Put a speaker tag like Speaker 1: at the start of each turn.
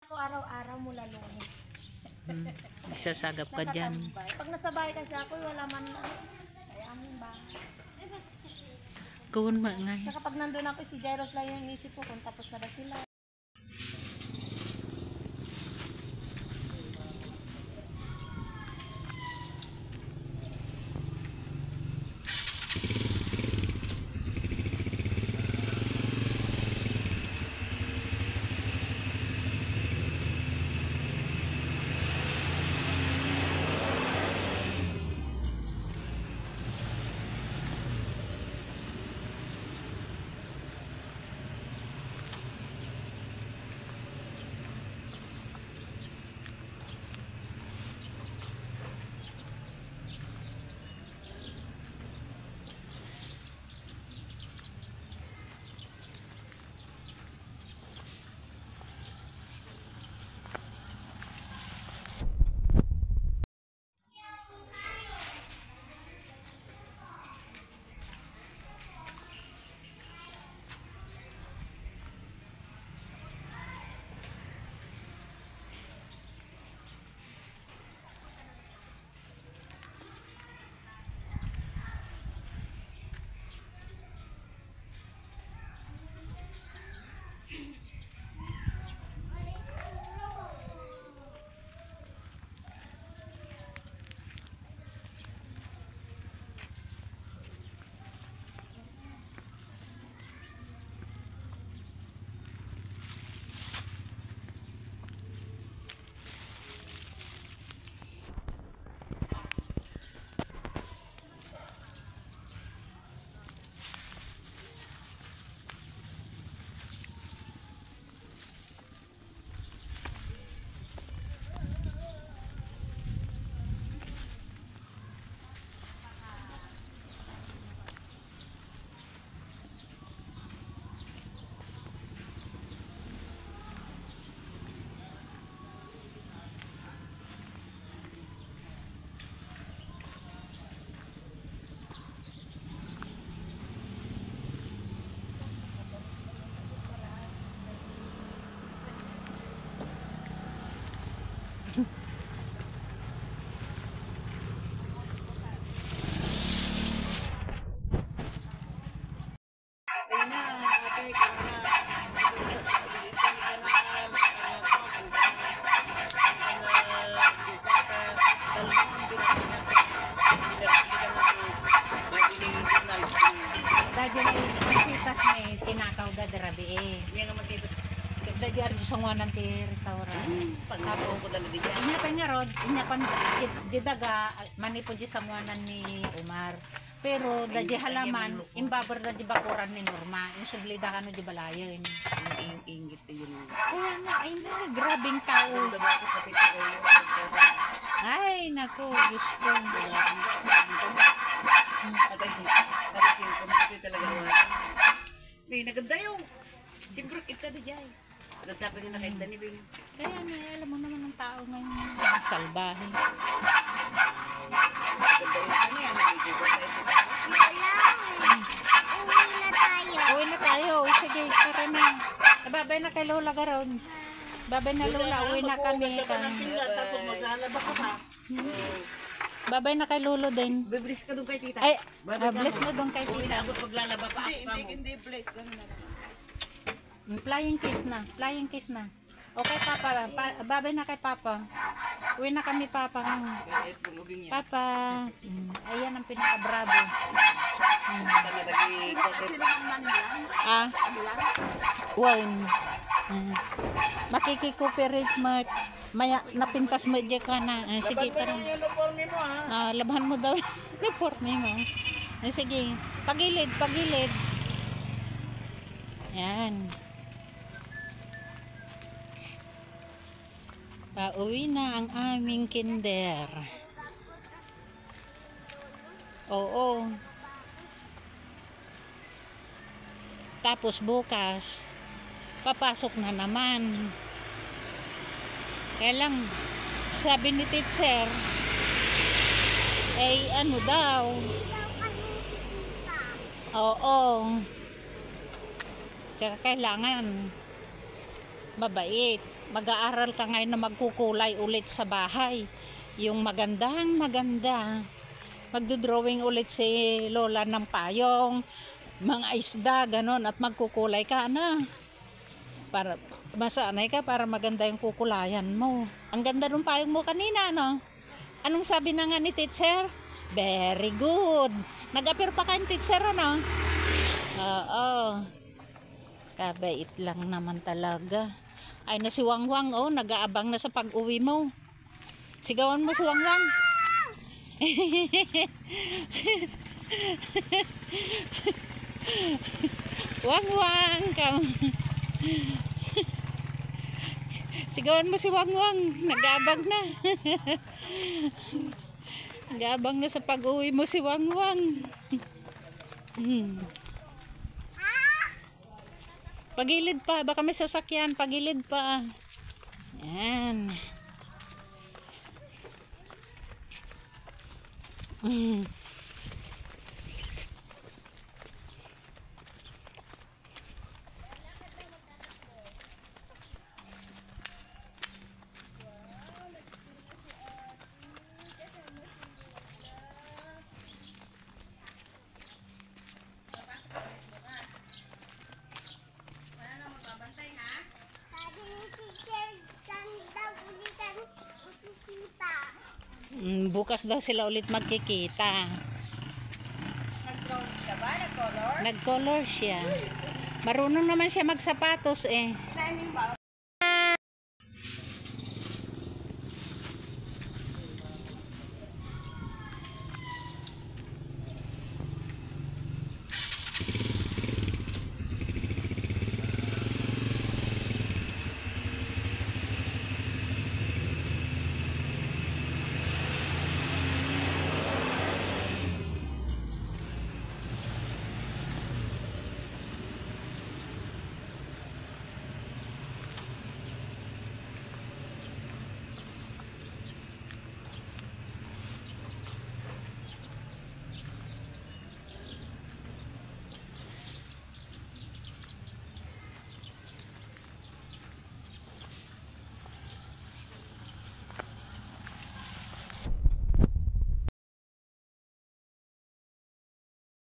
Speaker 1: Ako araw-araw mula Lunes.
Speaker 2: Isasagap ka dyan.
Speaker 1: Pag nasa bahay kasi ako, wala man kaya aming bahay.
Speaker 2: Kung maangay.
Speaker 1: Saka pag nandun ako, si Jairos lang yung inisip ko kung tapos na ba sila.
Speaker 2: Masitas may tinakaw da darabi eh.
Speaker 3: Yan nga masitas.
Speaker 2: Kada di arjo sangwanan ti restaurant.
Speaker 3: Tapos ko dala diyan.
Speaker 2: Inya pa niya rod, inya pan jidaga manipo di sangwanan ni Umar. Pero da di halaman imbabar da di bakuran ni Norma. Insublida kano di balayon.
Speaker 3: Ingit yun.
Speaker 2: Kaya nga ay na grabing tao. Ay nako, Diyos ko.
Speaker 3: Naganda yung siyempre kita na dyan. Nagtapin na nakita ni Bing.
Speaker 2: Kaya nga, alam mo naman ng tao ngayon. Salbahe.
Speaker 3: Naganda yung ano yan.
Speaker 2: Uwi na tayo. Sige, tara na. Babay na kay Lola garon. Babay na Lola, uwi na kami.
Speaker 3: Tapos maglalaba ka pa.
Speaker 2: Babay na kay Lolo din.
Speaker 3: Biblis ka doon kay tita.
Speaker 2: Ay, bless na doon kay
Speaker 3: Uwi
Speaker 2: tita.
Speaker 3: na abot maglalaba pa.
Speaker 1: Hindi bless. Ganun na.
Speaker 2: Flying kiss na. Flying kiss na. Okay, Papa. Babay na kay Papa. Uwi na kami, Papa. Papa. Ayan ang pinaka-bravo. Ah? Wine. Makikikoperate mo. Maya, napintas mo dyan ka na. Sige, tara. Labhan mo daw. Uniforme mo. Sige. Pagilid, pagilid. Yan. Pauwi na ang aming kinder. Oo. Tapos bukas, papasok na naman. Kaya lang, sabi ni teacher, ay ano daw. Oo. Tsaka kailangan mabait. mag-aaral ka ngayon na magkukulay ulit sa bahay. Yung magandang maganda. Magdodrawing ulit si Lola ng payong, mga isda, ganon, at magkukulay ka na. Para masanay ka para maganda yung kukulayan mo. Ang ganda ng payong mo kanina, no? Anong sabi na nga ni teacher? Very good. Nag-appear pa kayong teacher, ano? Oo. Kabait lang naman talaga. Ay na si Wangwang, oh, nag-aabang na sa pag-uwi mo. Sigawan mo si Wangwang. Wangwang ka. Sigawan mo si Wangwang. Nag-aabang na. Nag-aabang na sa pag-uwi mo si Wangwang. Pagilid pa, baka may sasakyan, pagilid pa. Yan. Bukas daw sila ulit magkikita.
Speaker 1: Nag-draw ka ba? Nag-color?
Speaker 2: Nag-color siya. Marunong naman siya magsapatos eh.
Speaker 1: Nainin ba?